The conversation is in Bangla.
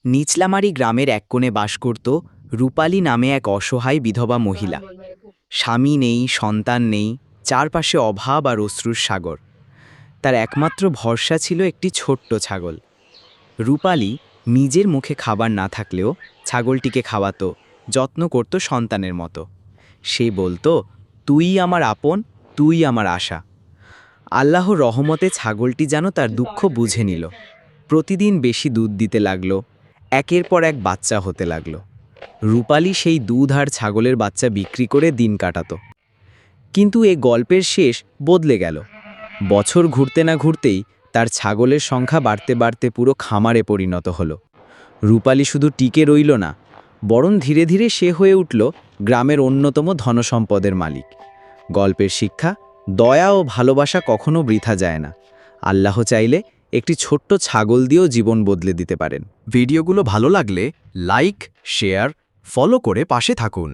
নিচলামারি গ্রামের এক কোণে বাস করত রূপালী নামে এক অসহায় বিধবা মহিলা। স্বামী নেই, সন্তান নেই, চারপাশে অভাব আর অশ্রুর সাগর। তার একমাত্র ভরসা ছিল একটি ছোট্ট ছাগল। রূপালী নিজের মুখে খাবার না থাকলেও ছাগলটিকে খাওয়াতো, যত্ন করত সন্তানের মতো। সে বলতো, তুই আমার আপন, তুই আমার আশা। আল্লাহর রহমতে ছাগলটি যেন তার দুঃখ বুঝে নিল। প্রতিদিন বেশি দুধ দিতে লাগলো, একের পর এক বাচ্চা হতে লাগলো। রূপালী সেই দুধ আর ছাগলের বাচ্চা বিক্রি করে দিন কাটাতো। কিন্তু এ গল্পের শেষ বদলে গেল। বছর ঘুরতে না ঘুরতেই তার ছাগলের সংখ্যা বাড়তে বাড়তে পুরো খামারে পরিণত হলো। রূপালী শুধু টিকে রইল না, বরং ধীরে ধীরে সে হয়ে উঠল গ্রামের অন্যতম ধনসম্পদের মালিক। গল্পের শিক্ষা: দয়া ও ভালোবাসা কখনো বৃথা যায় না। আল্লাহ চাইলে একটি ছোট্ট ছাগল দিয়েও জীবন বদলে দিতে পারেন। ভিডিওগুলো ভালো লাগলে লাইক, শেয়ার, ফলো করে পাশে থাকুন।